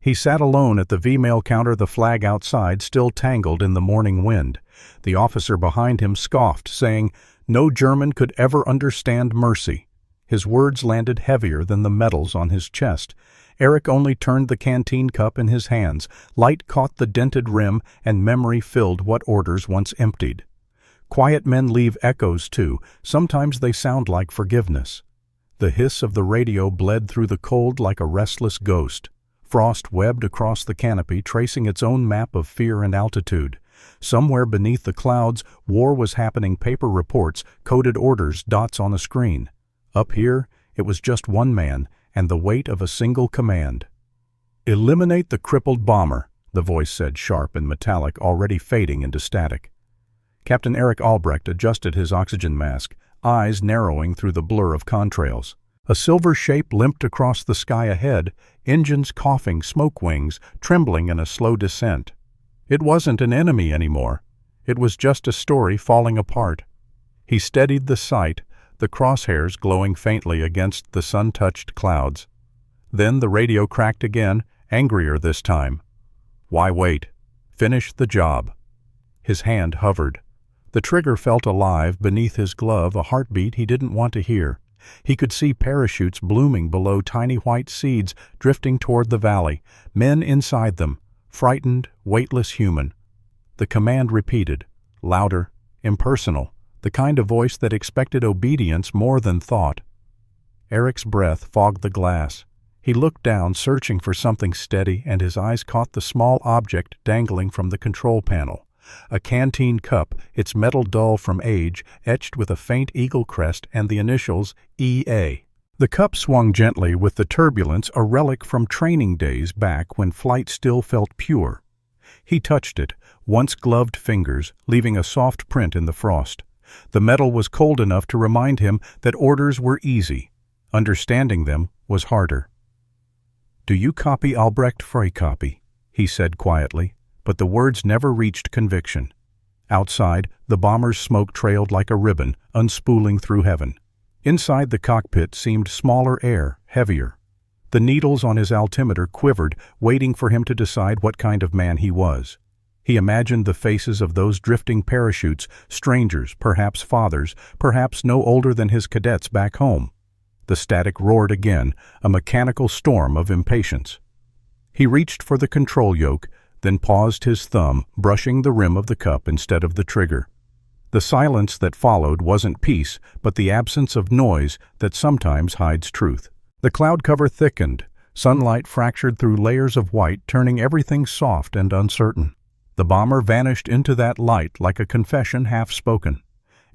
He sat alone at the V-mail counter, the flag outside still tangled in the morning wind. The officer behind him scoffed, saying, "No German could ever understand mercy." His words landed heavier than the medals on his chest. Eric only turned the canteen cup in his hands. Light caught the dented rim, and memory filled what orders once emptied. Quiet men leave echoes too. Sometimes they sound like forgiveness. The hiss of the radio bled through the cold like a restless ghost. Frost webbed across the canopy, tracing its own map of fear and altitude. Somewhere beneath the clouds, war was happening. Paper reports, coded orders, dots on a screen. Up here, it was just one man, and the weight of a single command. "Eliminate the crippled bomber," the voice said, sharp and metallic, already fading into static. Captain Eric Albrecht adjusted his oxygen mask, eyes narrowing through the blur of contrails. A silver shape limped across the sky ahead, engines coughing, smoke wings trembling in a slow descent. It wasn't an enemy anymore. It was just a story falling apart. He steadied the sight, the crosshairs glowing faintly against the sun-touched clouds. Then the radio cracked again, angrier this time. "Why wait? Finish the job." His hand hovered. The trigger felt alive beneath his glove, a heartbeat he didn't want to hear. He could see parachutes blooming below, tiny white seeds drifting toward the valley, men inside them, frightened, weightless human. The command repeated, louder, impersonal, the kind of voice that expected obedience more than thought. Eric's breath fogged the glass. He looked down, searching for something steady, and his eyes caught the small object dangling from the control panel. A canteen cup, its metal dull from age, etched with a faint eagle crest and the initials EA. The cup swung gently with the turbulence, a relic from training days back when flight still felt pure. He touched it, once gloved fingers, leaving a soft print in the frost. The metal was cold enough to remind him that orders were easy. Understanding them was harder. "Do you copy, Albrecht?" "Frey copy," he said quietly, but the words never reached conviction. Outside, the bomber's smoke trailed like a ribbon, unspooling through heaven. Inside the cockpit seemed smaller air, heavier. The needles on his altimeter quivered, waiting for him to decide what kind of man he was. He imagined the faces of those drifting parachutes, strangers, perhaps fathers, perhaps no older than his cadets back home. The static roared again, a mechanical storm of impatience. He reached for the control yoke, then paused, his thumb brushing the rim of the cup instead of the trigger. The silence that followed wasn't peace, but the absence of noise that sometimes hides truth. The cloud cover thickened, sunlight fractured through layers of white, turning everything soft and uncertain. The bomber vanished into that light like a confession half-spoken.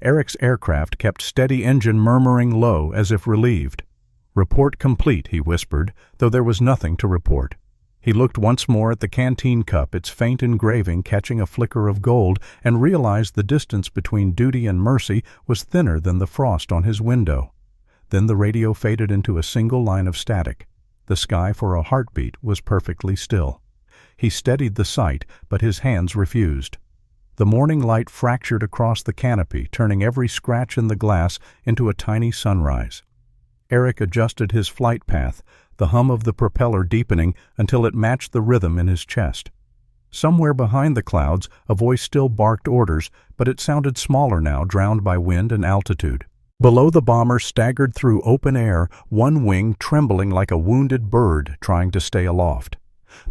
Eric's aircraft kept steady, engine murmuring low as if relieved. "Report complete," he whispered, though there was nothing to report. He looked once more at the canteen cup, its faint engraving catching a flicker of gold, and realized the distance between duty and mercy was thinner than the frost on his window. Then the radio faded into a single line of static. The sky for a heartbeat was perfectly still. He steadied the sight, but his hands refused. The morning light fractured across the canopy, turning every scratch in the glass into a tiny sunrise. Eric adjusted his flight path, the hum of the propeller deepening until it matched the rhythm in his chest. Somewhere behind the clouds, a voice still barked orders, but it sounded smaller now, drowned by wind and altitude. Below, the bomber staggered through open air, one wing trembling like a wounded bird trying to stay aloft.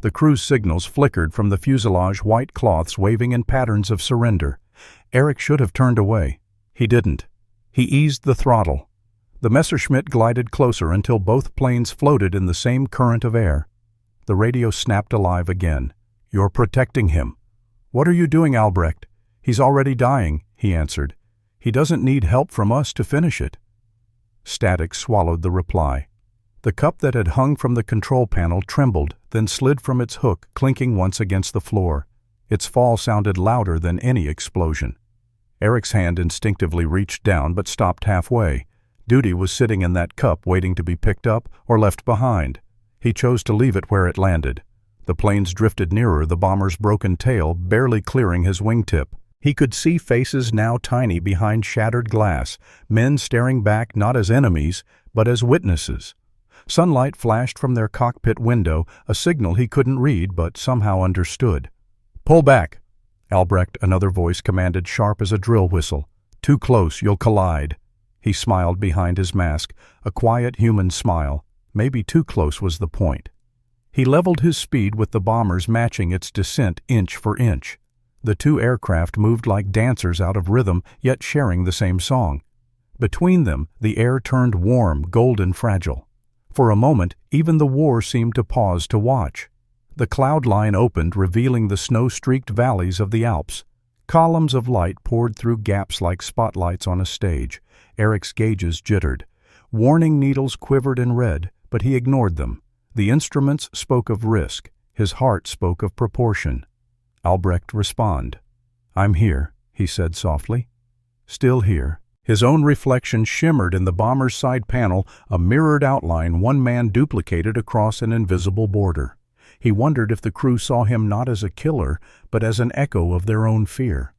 The crew's signals flickered from the fuselage, white cloths waving in patterns of surrender. Eric should have turned away. He didn't. He eased the throttle. The Messerschmitt glided closer until both planes floated in the same current of air. The radio snapped alive again. "You're protecting him." "What are you doing, Albrecht?" "He's already dying," he answered. "He doesn't need help from us to finish it." Static swallowed the reply. The cup that had hung from the control panel trembled, then slid from its hook, clinking once against the floor. Its fall sounded louder than any explosion. Eric's hand instinctively reached down but stopped halfway. Duty was sitting in that cup, waiting to be picked up or left behind. He chose to leave it where it landed. The planes drifted nearer, the bomber's broken tail barely clearing his wingtip. He could see faces now tiny behind shattered glass, men staring back not as enemies, but as witnesses. Sunlight flashed from their cockpit window, a signal he couldn't read but somehow understood. "Pull back!" Albrecht, another voice commanded, sharp as a drill whistle. "Too close, you'll collide." He smiled behind his mask, a quiet human smile. Maybe too close was the point. He leveled his speed with the bombers matching its descent inch for inch. The two aircraft moved like dancers out of rhythm, yet sharing the same song. Between them, the air turned warm, golden fragile. For a moment, even the war seemed to pause to watch. The cloud line opened, revealing the snow-streaked valleys of the Alps. Columns of light poured through gaps like spotlights on a stage. Eric's gauges jittered. Warning needles quivered in red, but he ignored them. The instruments spoke of risk. His heart spoke of proportion. Albrecht responded. "I'm here," he said softly. "Still here." His own reflection shimmered in the bomber's side panel, a mirrored outline one man duplicated across an invisible border. He wondered if the crew saw him not as a killer, but as an echo of their own fear.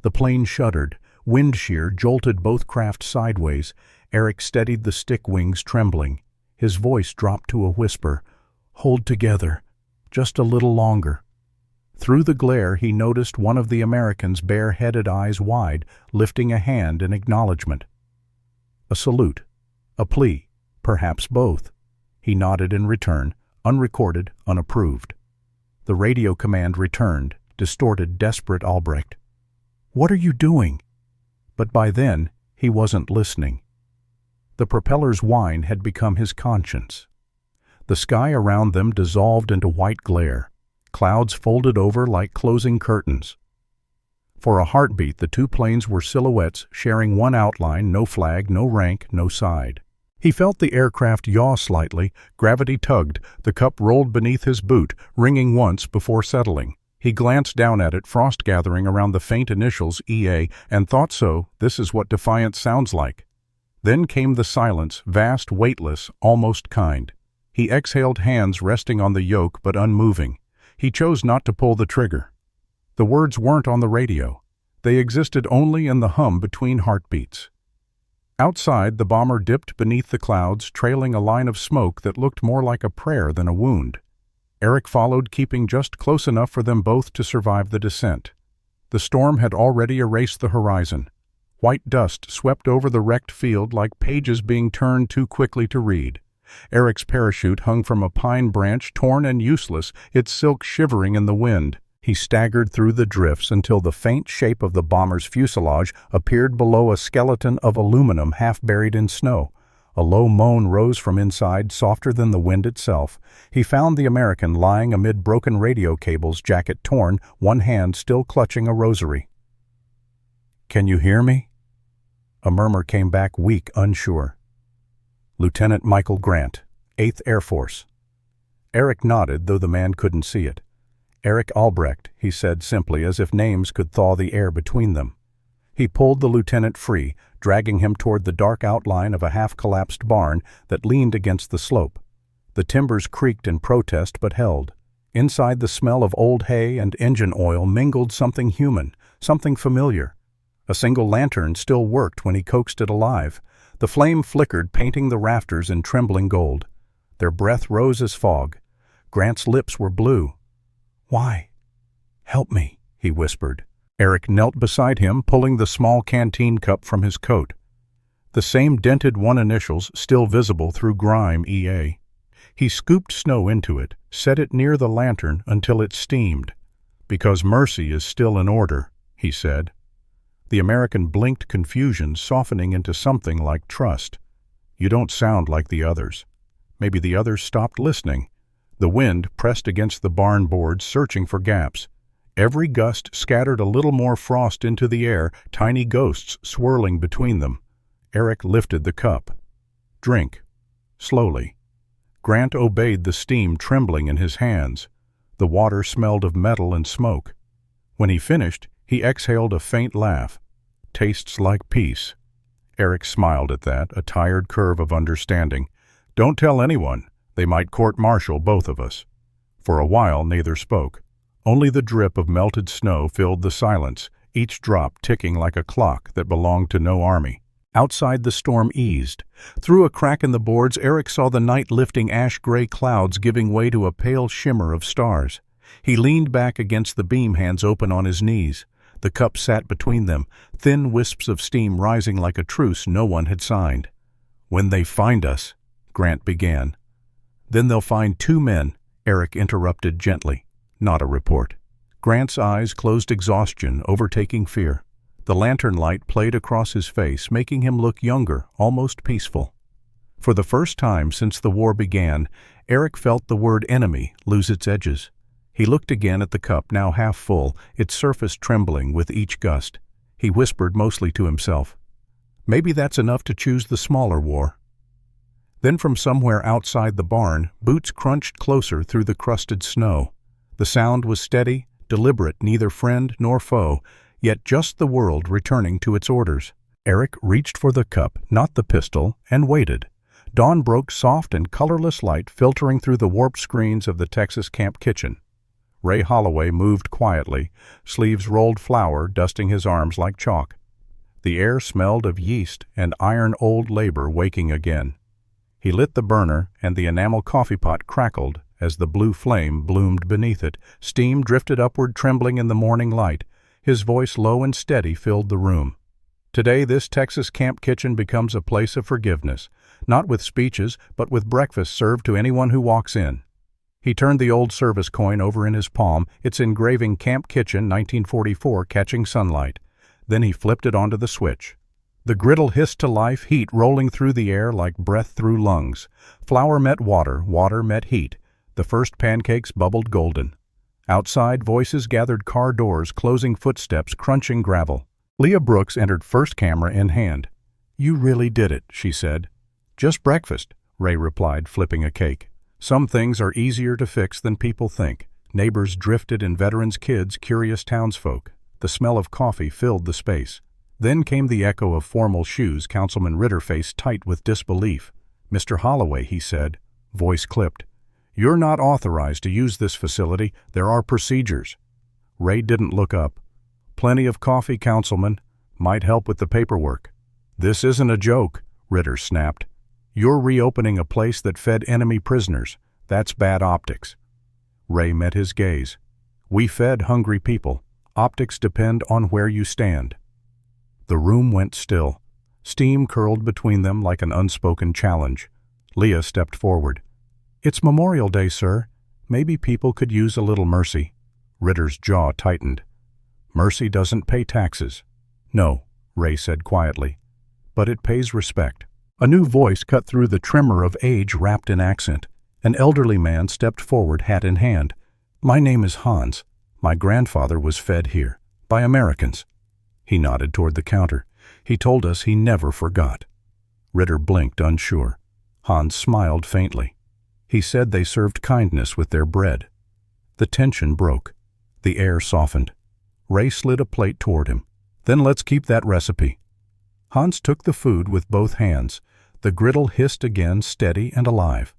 The plane shuddered. Wind shear jolted both craft sideways. Eric steadied the stick wings, trembling. His voice dropped to a whisper. "Hold together. Just a little longer." Through the glare, he noticed one of the Americans' bare-headed eyes wide, lifting a hand in acknowledgement. A salute. A plea. Perhaps both. He nodded in return, unrecorded, unapproved. The radio command returned, distorted, desperate Albrecht. "What are you doing?" But by then, he wasn't listening. The propeller's whine had become his conscience. The sky around them dissolved into white glare. Clouds folded over like closing curtains. For a heartbeat, the two planes were silhouettes, sharing one outline, no flag, no rank, no side. He felt the aircraft yaw slightly, gravity tugged, the cup rolled beneath his boot, ringing once before settling. He glanced down at it, frost gathering around the faint initials EA, and thought so, this is what defiance sounds like. Then came the silence, vast, weightless, almost kind. He exhaled, hands resting on the yoke but unmoving. He chose not to pull the trigger. The words weren't on the radio. They existed only in the hum between heartbeats. Outside, the bomber dipped beneath the clouds, trailing a line of smoke that looked more like a prayer than a wound. Eric followed, keeping just close enough for them both to survive the descent. The storm had already erased the horizon. White dust swept over the wrecked field like pages being turned too quickly to read. Eric's parachute hung from a pine branch, torn and useless, its silk shivering in the wind. He staggered through the drifts until the faint shape of the bomber's fuselage appeared below a skeleton of aluminum half buried in snow. A low moan rose from inside, softer than the wind itself. He found the American lying amid broken radio cables, jacket torn, one hand still clutching a rosary. "Can you hear me?" A murmur came back, weak, unsure. "Lieutenant Michael Grant, 8th Air Force." Eric nodded, though the man couldn't see it. "Eric Albrecht," he said simply, as if names could thaw the air between them. He pulled the lieutenant free, dragging him toward the dark outline of a half-collapsed barn that leaned against the slope. The timbers creaked in protest but held. Inside, the smell of old hay and engine oil mingled something human, something familiar. A single lantern still worked when he coaxed it alive. The flame flickered, painting the rafters in trembling gold. Their breath rose as fog. Grant's lips were blue. "Why? Help me," he whispered. Eric knelt beside him, pulling the small canteen cup from his coat. The same dented one initials still visible through grime, EA. He scooped snow into it, set it near the lantern until it steamed. "Because mercy is still in order," he said. The American blinked confusion, softening into something like trust. "You don't sound like the others." Maybe the others stopped listening. The wind pressed against the barn boards, searching for gaps. Every gust scattered a little more frost into the air, tiny ghosts swirling between them. Eric lifted the cup. "Drink." Slowly. Grant obeyed, the steam trembling in his hands. The water smelled of metal and smoke. When he finished, he exhaled a faint laugh. "Tastes like peace." Eric smiled at that, a tired curve of understanding. "Don't tell anyone. They might court-martial both of us." For a while, neither spoke. Only the drip of melted snow filled the silence, each drop ticking like a clock that belonged to no army. Outside, the storm eased. Through a crack in the boards, Eric saw the night lifting ash-gray clouds giving way to a pale shimmer of stars. He leaned back against the beam, hands open on his knees. The cup sat between them, thin wisps of steam rising like a truce no one had signed. "When they find us," Grant began. "Then they'll find 2 men," Eric interrupted gently. "Not a report." Grant's eyes closed, exhaustion overtaking fear. The lantern light played across his face, making him look younger, almost peaceful. For the first time since the war began, Eric felt the word enemy lose its edges. He looked again at the cup, now half full, its surface trembling with each gust. He whispered, mostly to himself, "Maybe that's enough to choose the smaller war." Then from somewhere outside the barn, boots crunched closer through the crusted snow. The sound was steady, deliberate, neither friend nor foe, yet just the world returning to its orders. Eric reached for the cup, not the pistol, and waited. Dawn broke, soft and colorless light filtering through the warped screens of the Texas camp kitchen. Ray Holloway moved quietly, sleeves rolled flour dusting his arms like chalk. The air smelled of yeast and iron old labor waking again. He lit the burner, and the enamel coffee pot crackled as the blue flame bloomed beneath it. Steam drifted upward, trembling in the morning light. His voice, low and steady, filled the room. "Today this Texas camp kitchen becomes a place of forgiveness, not with speeches, but with breakfast served to anyone who walks in." He turned the old service coin over in his palm, its engraving Camp Kitchen 1944 catching sunlight. Then he flipped it onto the switch. The griddle hissed to life, heat rolling through the air like breath through lungs. Flour met water, water met heat. The first pancakes bubbled golden. Outside, voices gathered, car doors, closing footsteps, crunching gravel. Leah Brooks entered first, camera in hand. "You really did it," she said. "Just breakfast," Ray replied, flipping a cake. "Some things are easier to fix than people think." Neighbors drifted in, veterans' kids, curious townsfolk. The smell of coffee filled the space. Then came the echo of formal shoes, Councilman Ritter face tight with disbelief. "Mr. Holloway," he said, voice clipped, "you're not authorized to use this facility. There are procedures." Ray didn't look up. "Plenty of coffee, Councilman. Might help with the paperwork." "This isn't a joke," Ritter snapped. "You're reopening a place that fed enemy prisoners. That's bad optics." Ray met his gaze. "We fed hungry people. Optics depend on where you stand." The room went still. Steam curled between them like an unspoken challenge. Leah stepped forward. "It's Memorial Day, sir. Maybe people could use a little mercy." Ritter's jaw tightened. "Mercy doesn't pay taxes." "No," Ray said quietly, "but it pays respect." A new voice cut through the tremor of age wrapped in accent. An elderly man stepped forward, hat in hand. "My name is Hans. My grandfather was fed here, by Americans." He nodded toward the counter. "He told us he never forgot." Ritter blinked, unsure. Hans smiled faintly. "He said they served kindness with their bread." The tension broke. The air softened. Ray slid a plate toward him. "Then let's keep that recipe." Hans took the food with both hands. The griddle hissed again, steady and alive.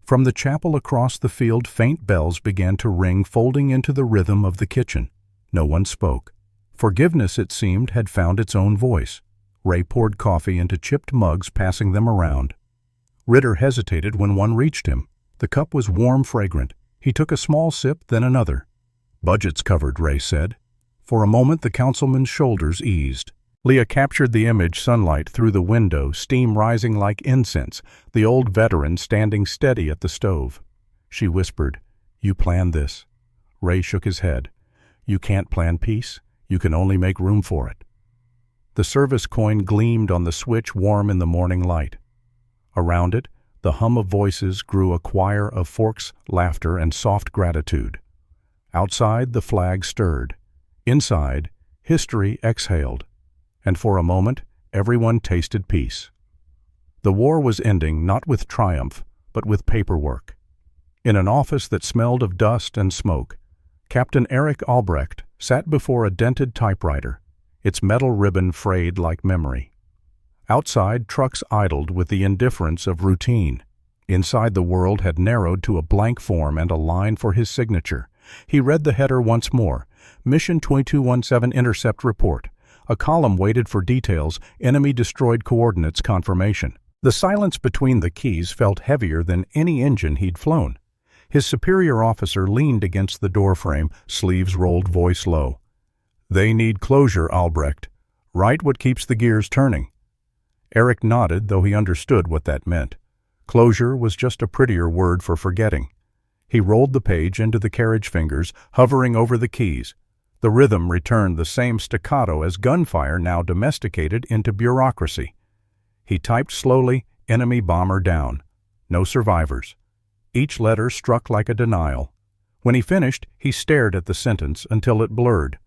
From the chapel across the field, faint bells began to ring, folding into the rhythm of the kitchen. No one spoke. Forgiveness, it seemed, had found its own voice. Ray poured coffee into chipped mugs, passing them around. Ritter hesitated when one reached him. The cup was warm, fragrant. He took a small sip, then another. "Budget's covered," Ray said. For a moment the councilman's shoulders eased. Leah captured the image, sunlight through the window, steam rising like incense, the old veteran standing steady at the stove. She whispered, "You planned this." Ray shook his head. "You can't plan peace. You can only make room for it." The service coin gleamed on the switch, warm in the morning light. Around it, the hum of voices grew, a choir of forks, laughter, and soft gratitude. Outside, the flag stirred. Inside, history exhaled. And for a moment, everyone tasted peace. The war was ending, not with triumph, but with paperwork. In an office that smelled of dust and smoke, Captain Eric Albrecht sat before a dented typewriter, its metal ribbon frayed like memory. Outside, trucks idled with the indifference of routine. Inside, the world had narrowed to a blank form and a line for his signature. He read the header once more. "Mission 2217 Intercept Report. A column waited for details, enemy destroyed coordinates confirmation. The silence between the keys felt heavier than any engine he'd flown. His superior officer leaned against the doorframe, sleeves rolled, voice low. "They need closure, Albrecht. Write what keeps the gears turning." Eric nodded, though he understood what that meant. Closure was just a prettier word for forgetting. He rolled the page into the carriage fingers, hovering over the keys. The rhythm returned the same staccato as gunfire, now domesticated into bureaucracy. He typed slowly, "Enemy bomber down. No survivors." Each letter struck like a denial. When he finished, he stared at the sentence until it blurred.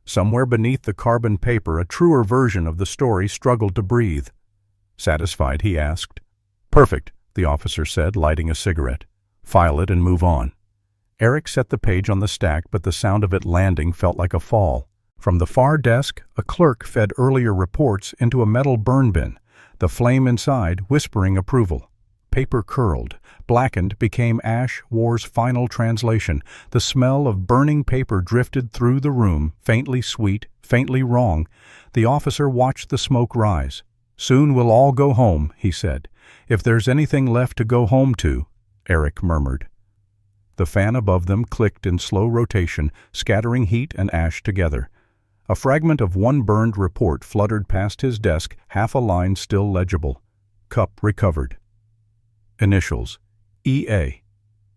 Somewhere beneath the carbon paper, a truer version of the story struggled to breathe. Satisfied, he asked. "Perfect," the officer said, lighting a cigarette. "File it and move on." Eric set the page on the stack, but the sound of it landing felt like a fall. From the far desk, a clerk fed earlier reports into a metal burn bin, the flame inside whispering approval. Paper curled, blackened, became ash, war's final translation. The smell of burning paper drifted through the room, faintly sweet, faintly wrong. The officer watched the smoke rise. "Soon we'll all go home," he said. "If there's anything left to go home to," Eric murmured. The fan above them clicked in slow rotation, scattering heat and ash together. A fragment of one burned report fluttered past his desk, half a line still legible. "Cup recovered." Initials. E.A.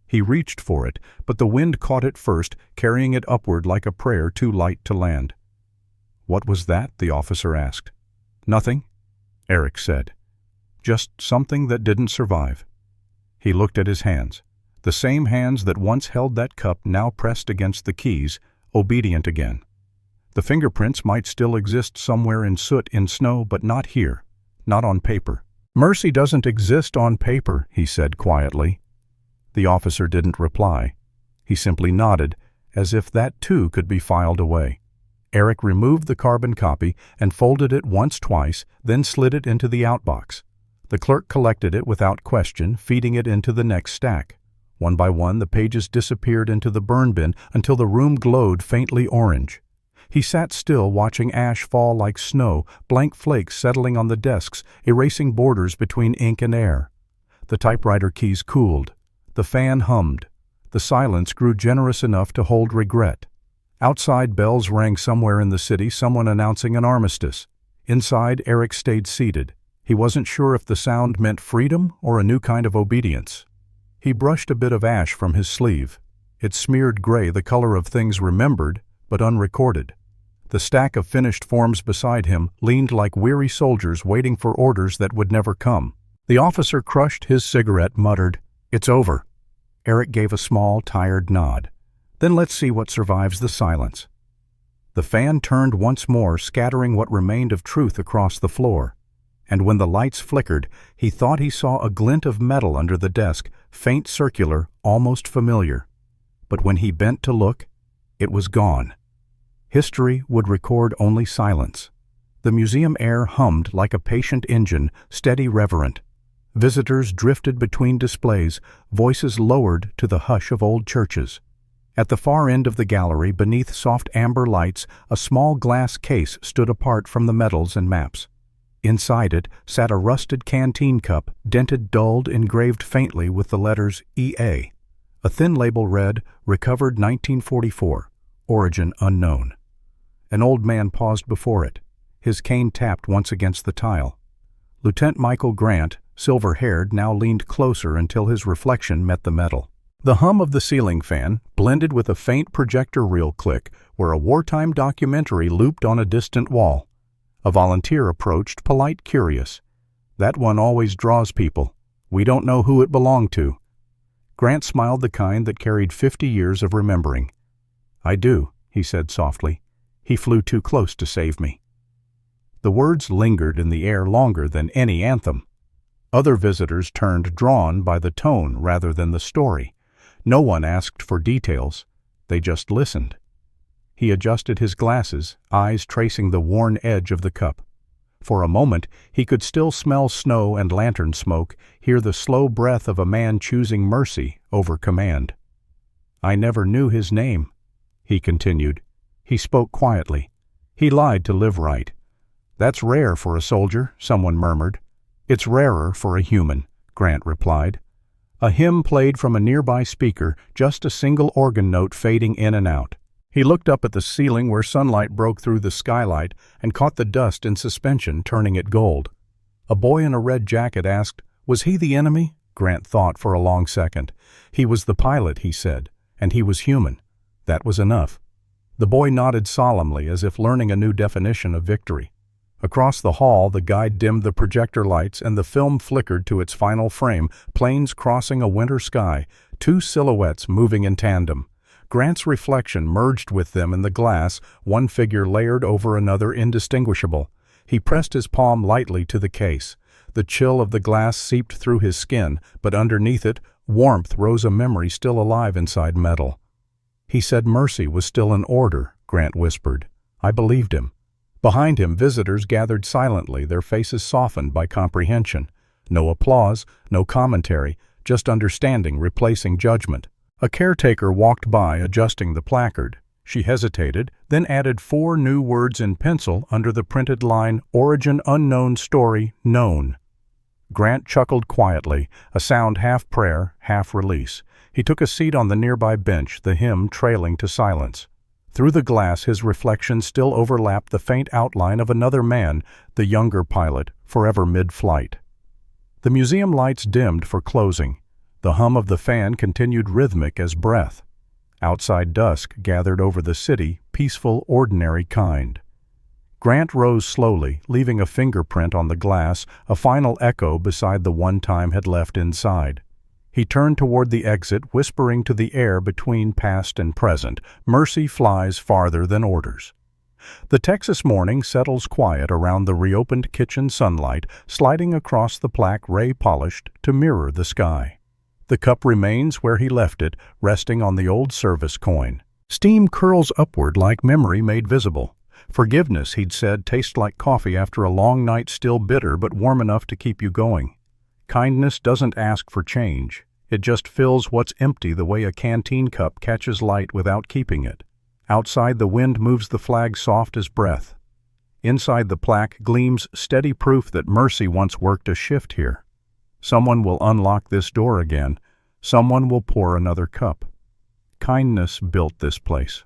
He reached for it, but the wind caught it first, carrying it upward like a prayer too light to land. "What was that?" the officer asked. "Nothing," Eric said. "Just something that didn't survive." He looked at his hands. The same hands that once held that cup now pressed against the keys, obedient again. The fingerprints might still exist somewhere in soot, in snow, but not here, not on paper. "Mercy doesn't exist on paper," he said quietly. The officer didn't reply. He simply nodded, as if that too could be filed away. Eric removed the carbon copy and folded it once, twice, then slid it into the outbox. The clerk collected it without question, feeding it into the next stack. One by one, the pages disappeared into the burn bin until the room glowed faintly orange. He sat still, watching ash fall like snow, blank flakes settling on the desks, erasing borders between ink and air. The typewriter keys cooled. The fan hummed. The silence grew generous enough to hold regret. Outside, bells rang somewhere in the city, someone announcing an armistice. Inside, Eric stayed seated. He wasn't sure if the sound meant freedom or a new kind of obedience. He brushed a bit of ash from his sleeve. It smeared gray, the color of things remembered, but unrecorded. The stack of finished forms beside him leaned like weary soldiers waiting for orders that would never come. The officer crushed his cigarette, muttered, "It's over." Eric gave a small, tired nod. "Then let's see what survives the silence." The fan turned once more, scattering what remained of truth across the floor. And when the lights flickered, he thought he saw a glint of metal under the desk, faint, circular, almost familiar. But when he bent to look, it was gone. History would record only silence. The museum air hummed like a patient engine, steady, reverent. Visitors drifted between displays, voices lowered to the hush of old churches. At the far end of the gallery, beneath soft amber lights, a small glass case stood apart from the medals and maps. Inside it sat a rusted canteen cup, dented, dulled, engraved faintly with the letters E.A. A thin label read, "Recovered 1944, origin unknown." An old man paused before it. His cane tapped once against the tile. Lieutenant Michael Grant, silver-haired, now leaned closer until his reflection met the metal. The hum of the ceiling fan blended with a faint projector reel click where a wartime documentary looped on a distant wall. A volunteer approached, polite, curious. "That one always draws people. We don't know who it belonged to." Grant smiled, the kind that carried 50 years of remembering. "I do," he said softly. "He flew too close to save me." The words lingered in the air longer than any anthem. Other visitors turned, drawn by the tone rather than the story. No one asked for details. They just listened. He adjusted his glasses, eyes tracing the worn edge of the cup. For a moment, he could still smell snow and lantern smoke, hear the slow breath of a man choosing mercy over command. "I never knew his name," he continued. He spoke quietly. He lied to live right. "That's rare for a soldier," someone murmured. "It's rarer for a human," Grant replied. A hymn played from a nearby speaker, just a single organ note fading in and out. He looked up at the ceiling where sunlight broke through the skylight and caught the dust in suspension, turning it gold. A boy in a red jacket asked, "Was he the enemy?" Grant thought for a long second. "He was the pilot," he said, "and he was human." That was enough. The boy nodded solemnly, as if learning a new definition of victory. Across the hall, the guide dimmed the projector lights and the film flickered to its final frame, planes crossing a winter sky, two silhouettes moving in tandem. Grant's reflection merged with them in the glass, one figure layered over another indistinguishable. He pressed his palm lightly to the case. The chill of the glass seeped through his skin, but underneath it, warmth rose, a memory still alive inside metal. "He said mercy was still in order," Grant whispered. I believed him. Behind him, visitors gathered silently, their faces softened by comprehension. No applause, no commentary, just understanding replacing judgment. A caretaker walked by, adjusting the placard. She hesitated, then added 4 new words in pencil under the printed line, "Origin unknown, story known." Grant chuckled quietly, a sound half prayer, half release. He took a seat on the nearby bench, the hymn trailing to silence. Through the glass, his reflection still overlapped the faint outline of another man, the younger pilot, forever mid-flight. The museum lights dimmed for closing. The hum of the fan continued rhythmic as breath. Outside, dusk gathered over the city, peaceful, ordinary kind. Grant rose slowly, leaving a fingerprint on the glass, a final echo beside the one time had left inside. He turned toward the exit, whispering to the air between past and present, "Mercy flies farther than orders." The Texas morning settles quiet around the reopened kitchen sunlight, sliding across the plaque ray-polished to mirror the sky. The cup remains where he left it, resting on the old service coin. Steam curls upward like memory made visible. Forgiveness, he'd said, tastes like coffee after a long night, still bitter but warm enough to keep you going. Kindness doesn't ask for change. It just fills what's empty the way a canteen cup catches light without keeping it. Outside, the wind moves the flag soft as breath. Inside the plaque gleams steady proof that mercy once worked a shift here. Someone will unlock this door again. Someone will pour another cup. Kindness built this place.